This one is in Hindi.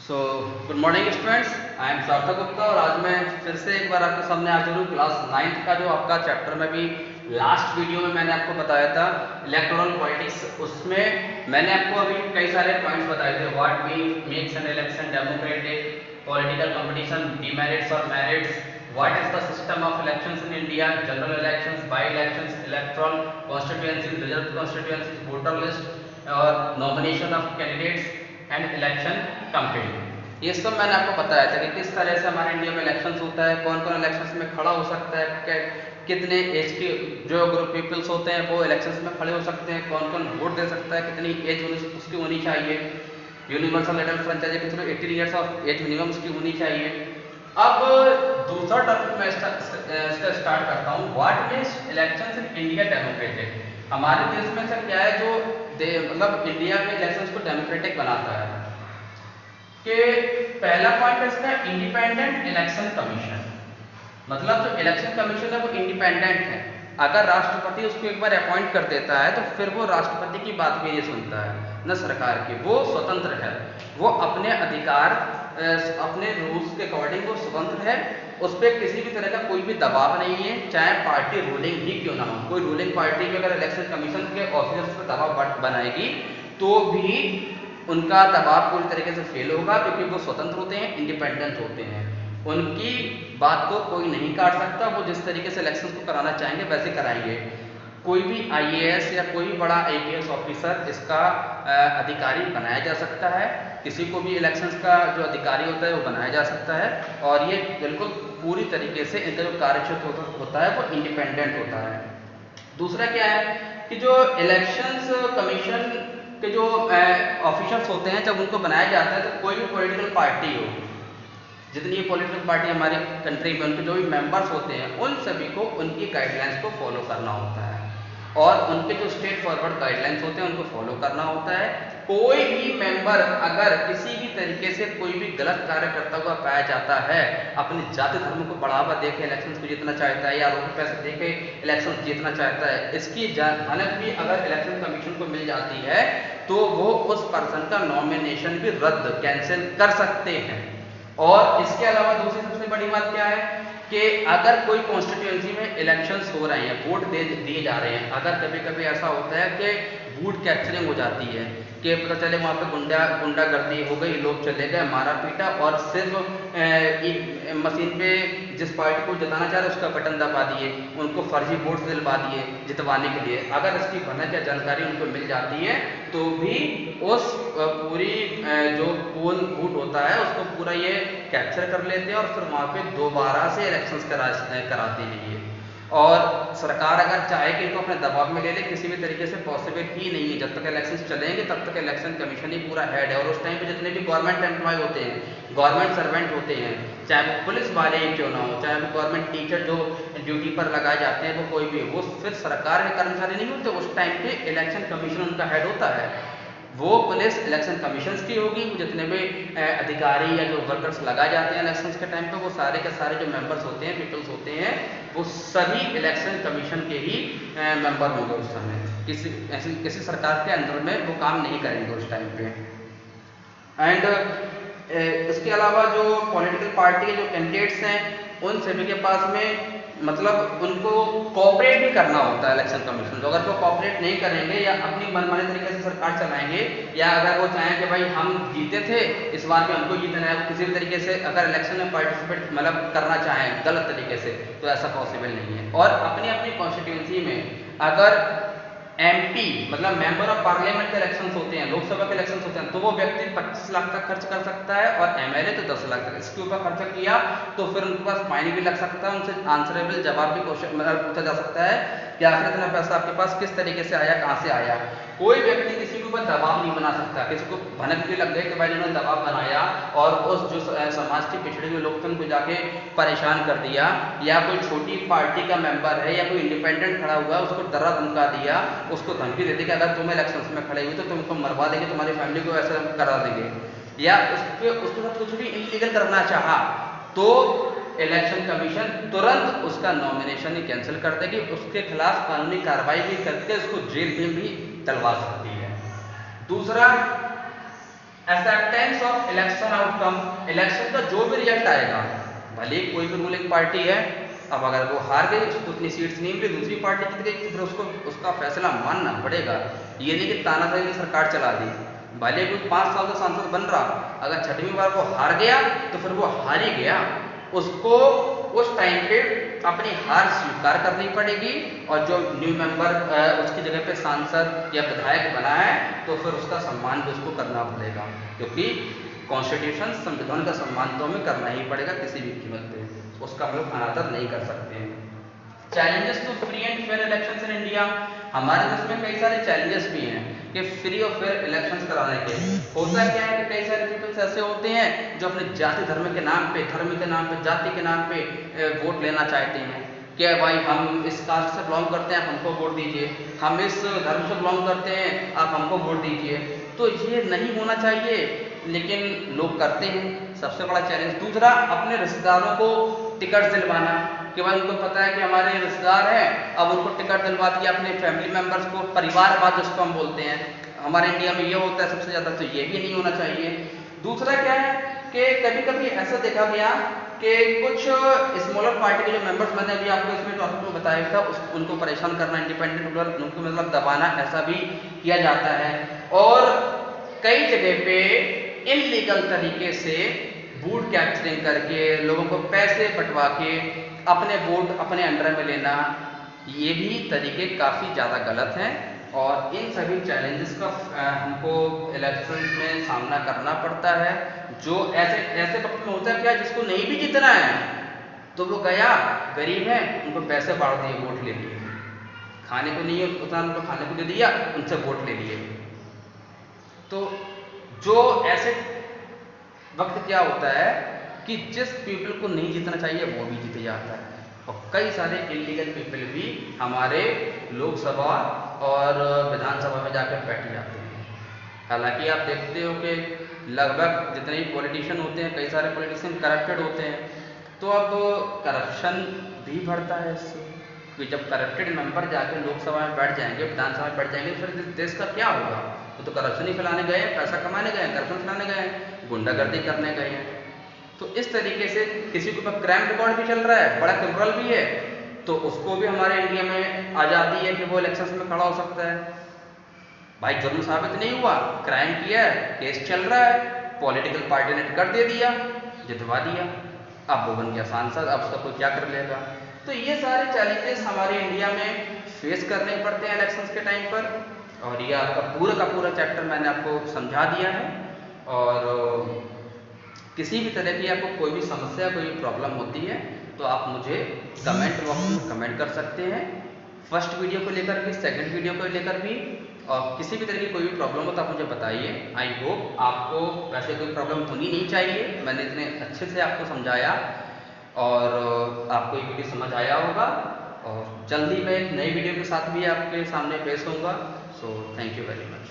So good morning students, I am सार्थक गुप्ता और आज मैं फिर से एक बार आपके सामने हाजिर हूँ। क्लास 9th का जो आपका चैप्टर में भी लास्ट वीडियो में मैंने आपको बताया था इलेक्टोरल पॉलिटिक्स, उसमें मैंने आपको अभी कई सारे पॉइंट्स बताए थे। What makes an election democratic, political competition, demerits और merits, what is the system of elections in India, general elections, by elections, electoral constituencies, reserve constituencies, voter list और nomination of candidates and election campaign. ये सब मैंने आपको बताया था कि किस तरह से हमारे इंडिया में इलेक्शंस होता है, कौन कौन इलेक्शंस में खड़ा हो सकता है, कितने एज के जो ग्रुप पीपल्स होते हैं वो इलेक्शंस में खड़े हो सकते हैं, कौन कौन वोट दे सकता है, कितनी एज उसकी होनी चाहिए, यूनिवर्सल एडल्ट फ्रेंचाइजी कितने 18 ईयर्स ऑफ एज मिनिमम उसकी होनी चाहिए। अब दूसरा टॉपिक मैं इसका स्टार्ट करता हूँ। What means elections in India democratic. हमारे देश में सर क्या है जो मतलब इंडिया में इलेक्शंस को डेमोक्रेटिक बनाता है कि पहला पॉइंट है इसका इंडिपेंडेंट इलेक्शन कमीशन। मतलब जो इलेक्शन कमीशन है वो इंडिपेंडेंट है। अगर राष्ट्रपति उसको एक बार अपॉइंट कर देता है तो फिर वो राष्ट्रपति की बात भी नहीं सुनता है, न सरकार की। वो स्वतंत्र है, वो अपने अधिकार अपने रूल्स के अकॉर्डिंग वो स्वतंत्र है। उस पर किसी भी तरह का कोई भी दबाव नहीं है, चाहे पार्टी रूलिंग ही क्यों ना हो। कोई रूलिंग पार्टी भी अगर इलेक्शन कमीशन के ऑफिसर्स पर दबाव बनाएगी तो भी उनका दबाव पूरी तरीके से फेल होगा, क्योंकि वो स्वतंत्र होते हैं, इंडिपेंडेंट होते हैं। उनकी बात को कोई नहीं काट सकता। वो जिस तरीके से इलेक्शंस को कराना चाहेंगे वैसे कराएंगे। कोई भी आईएएस या कोई बड़ा आईपीएस ऑफिसर इसका अधिकारी बनाया जा सकता है। किसी को भी इलेक्शंस का जो अधिकारी होता है वो बनाया जा सकता है, और ये बिल्कुल पूरी तरीके से इनका जो कार्यक्षेत्र होता है वो इंडिपेंडेंट होता है। दूसरा क्या है कि जो इलेक्शंस कमीशन के जो ऑफिसर्स होते हैं, जब उनको बनाया जाता है तो कोई भी पॉलिटिकल पार्टी हो, जितनी पॉलिटिकल पार्टी हमारी कंट्री में, उनके जो भी मेंबर्स होते हैं उन सभी को उनकी गाइडलाइंस को फॉलो करना होता है, और उनके जो स्टेट फॉरवर्ड गाइडलाइंस होते हैं उनको फॉलो करना होता है। कोई भी मेंबर अगर किसी भी तरीके से कोई भी गलत कार्य करता हुआ पाया जाता है, अपनी जाति धर्म को बढ़ावा देके इलेक्शन को जीतना चाहता है, या रोड पैसे देके इलेक्शन जीतना चाहता है, इसकी जानक भी अगर इलेक्शन कमीशन को मिल जाती है तो वो उस पर्सन का नॉमिनेशन भी रद्द कैंसिल कर सकते हैं। और इसके अलावा दूसरी सबसे बड़ी बात क्या है कि अगर कोई कॉन्स्टिट्यूएंसी में इलेक्शंस हो रहे हैं, वोट दिए जा रहे हैं, अगर कभी कभी ऐसा होता है कि वोट कैप्चरिंग हो जाती है कि पता चले वहाँ पे गुंडागर्दी हो गई, लोग चले गए, मारा पीटा, और सिर्फ एक मशीन पे जिस पार्टी को जिताना चाह रहे उसका बटन दबा दिए, उनको फर्जी वोट दिलवा दिए जितवाने के लिए। अगर इसकी भनक या जानकारी उनको मिल जाती है तो भी उस पूरी जो पोल बूथ होता है उसको पूरा ये कैप्चर कर लेते हैं, और फिर वहाँ पे दोबारा से इलेक्शंस कराते हैं ये। और सरकार अगर चाहे कि इनको अपने दबाव में ले ले, किसी भी तरीके से पॉसिबल ही नहीं है। जब तक इलेक्शंस चलेंगे तब तक इलेक्शन कमीशन ही पूरा हेड है, और उस टाइम पे जितने भी गवर्नमेंट एम्प्लॉय होते हैं, गवर्नमेंट सर्वेंट होते हैं, चाहे वो पुलिस वाले ही क्यों ना हो, चाहे वो गवर्नमेंट टीचर जो ड्यूटी पर लगाए जाते हैं, वो कोई भी, वो फिर सरकार के कर्मचारी नहीं होते। उस टाइम पे इलेक्शन कमीशन उनका हेड होता है। वो पुलिस इलेक्शन कमीशन की होगी। जितने भी अधिकारी या जो वर्कर्स लगाए जाते हैं इलेक्शंस के टाइम पे, वो सारे के सारे जो मेंबर्स होते हैं, पीपल्स होते हैं, वो सभी इलेक्शन कमीशन के ही मेंबर होंगे उस समय। किसी सरकार के अंदर में वो काम नहीं करेंगे उस टाइम पे। एंड इसके अलावा जो पॉलिटिकल पार्टी के जो कैंडिडेट्स हैं उन सभी के पास में मतलब उनको कोऑपरेट भी करना होता है इलेक्शन कमीशन को। अगर वो कोऑपरेट नहीं करेंगे या अपनी मनमाने तरीके से सरकार चलाएंगे, या अगर वो चाहें कि भाई हम जीते थे इस बार भी हमको जीतना है, किसी भी तरीके से अगर इलेक्शन में पार्टिसिपेट मतलब करना चाहें गलत तरीके से, तो ऐसा पॉसिबल नहीं है। और अपनी अपनी कॉन्स्टिट्यूंसी में अगर एमपी मतलब मेंबर ऑफ पार्लियामेंट के इलेक्शंस होते हैं, लोकसभा के इलेक्शंस होते हैं, तो वो व्यक्ति 25 लाख तक खर्च कर सकता है, और एमएलए तो 10 लाख तक। इसके ऊपर खर्चा किया तो फिर उनके पास फाइन भी लग सकता है, उनसे आंसरेबल जवाब भी मतलब पूछा जा सकता है कि आखिर इतना पैसा आपके पास किस तरीके से आया, कहाँ से आया। कोई व्यक्ति किसी के ऊपर दबाव नहीं बना सकता। किसी को भनक भी लग गई कि भाई इन्होंने दबाव बनाया और उस जो समाज के पिछड़े हुए लोग थे उनको जाके परेशान कर दिया, या कोई छोटी पार्टी का मेंबर है या कोई इंडिपेंडेंट खड़ा हुआ है उसको डरा धमका दिया, उसको धमकी दे दी कि अगर तुम इलेक्शंस में खड़े हुए तो तुमको मरवा देंगे, तुम्हारी फैमिली को ऐसा करा देंगे, या उसके साथ कुछ भी इलीगल करना चाहा, तो इलेक्शन कमीशन तुरंत उसका नॉमिनेशन ही कैंसिल कर देगी, उसके खिलाफ कानूनी कार्रवाई भी करके उसको जेल में भी डलवा सकती है। दूसरा, acceptance of election outcome, election का जो भी रिजल्ट आएगा, भले ही कोई भी रूलिंग पार्टी है, अब अगर वो हार गई, उसको उतनी सीट्स नहीं मिली, दूसरी पार्टी जीत गई, तो फिर उसको उसका फैसला मानना पड़ेगा। ये नहीं कि तानाशाही की सरकार चला दी। भले कोई 5 साल का सांसद बन रहा, अगर 6वीं बार वो हार गया तो फिर वो हार ही गया, उसको उस टाइम पे अपनी हार स्वीकार करनी पड़ेगी, और जो न्यू मेंबर उसकी जगह पे सांसद या विधायक बना है तो फिर उसका सम्मान भी उसको करना पड़ेगा, क्योंकि कॉन्स्टिट्यूशन संविधान का सम्मान तो हमें करना ही पड़ेगा किसी भी कीमत पे, उसका हम लोग अनादर नहीं कर सकते हैं। Challenges to free and fair elections in India, हमारे देश में कई सारे चैलेंजेस भी हैं कि फ्री और फेयर इलेक्शंस कराने के। होता क्या है कि कई सारे पीपल्स ऐसे होते हैं जो अपने जाति धर्म के नाम पे, धर्म के नाम पे, जाति के नाम पे वोट लेना चाहते हैं कि भाई हम इस कास्ट से बिलोंग करते हैं, आप हमको वोट दीजिए, हम इस धर्म से बिलोंग करते हैं, आप हमको वोट दीजिए। तो ये नहीं होना चाहिए, लेकिन लोग करते हैं, सबसे बड़ा चैलेंज। दूसरा, अपने रिश्तेदारों को टिकट दिलवाना, कि भाई उनको पता है कि हमारे रिश्तेदार हैं, अब उनको टिकट दिलवा दिया, अपने फैमिली मेंबर्स को, परिवारवाद जिसको हम बोलते हैं, हमारे इंडिया में ये होता है सबसे ज़्यादा, तो ये भी नहीं होना चाहिए। दूसरा क्या है कि कभी कभी ऐसा देखा गया कि कुछ स्मॉलर पार्टी के जो मेंबर्स, मैंने अभी आपको इसमें टॉपिक में बताया था, उनको परेशान करना, इंडिपेंडेंट रूलर उनको मतलब दबाना, ऐसा भी किया जाता है। और कई जगह पे इलीगल तरीके से वोट कैप्चरिंग करके, लोगों को पैसे बंटवा के अपने वोट अपने अंडर में लेना, ये भी तरीके काफ़ी ज़्यादा गलत हैं। और इन सभी चैलेंजेस का हमको इलेक्शन में सामना करना पड़ता है। जो ऐसे ऐसे वक्त में होता है क्या, जिसको नहीं भी जीतना है तो वो गया, गरीब है, उनको पैसे बांट दिए, वोट ले लिए, खाने को नहीं है उतना उनको खाने को दे दिया, उनसे वोट ले लिए। तो जो ऐसे वक्त क्या होता है कि जिस पीपल को नहीं जीतना चाहिए वो भी जीत जाता है, और कई सारे इलीगल पीपल भी हमारे लोकसभा और विधानसभा में जाकर बैठ जाते हैं। हालांकि आप देखते हो कि लगभग जितने भी पॉलिटिशियन होते हैं, कई सारे पॉलिटिशियन करप्टेड होते हैं, तो अब करप्शन भी बढ़ता है इससे, कि जब करप्टेड मेंबर जाकर लोकसभा में बैठ जाएंगे, विधानसभा में बैठ जाएंगे, फिर देश का क्या होगा? वो तो करप्शन ही फैलाने गए हैं, पैसा कमाने गए हैं, करप्शन फैलाने गए हैं, गुंडागर्दी करने गए हैं। तो इस तरीके से किसी के ऊपर क्राइम रिकॉर्ड भी चल रहा है, बड़ा क्रिमिनल भी है, तो उसको भी हमारे इंडिया में आज़ादी है कि वो इलेक्शन में खड़ा हो सकता है। भाई जुर्म साबित नहीं हुआ, क्राइम किया है, केस चल रहा है, पॉलिटिकल पार्टी ने टिकट दे दिया, जितवा दिया, अब वो बन गया सांसद, अब उसका कोई क्या कर लेगा? तो ये सारे चैलेंजेस हमारे इंडिया में फेस करने पड़ते हैं इलेक्शंस के टाइम पर, और ये आपका पूरा का पूरा चैप्टर मैंने आपको समझा दिया है। और किसी भी तरह की आपको कोई भी समस्या, कोई भी प्रॉब्लम होती है तो आप मुझे कमेंट बॉक्स में कमेंट कर सकते हैं, फर्स्ट वीडियो को लेकर भी, सेकंड वीडियो को लेकर भी, और किसी भी तरह की कोई भी प्रॉब्लम हो तो आप मुझे बताइए। आई होप आपको वैसे कोई प्रॉब्लम होनी नहीं चाहिए, मैंने इतने अच्छे से आपको समझाया और आपको ये वीडियो समझ आया होगा, और जल्दी मैं एक नई वीडियो के साथ भी आपके सामने पेश होऊंगा। So thank you very much.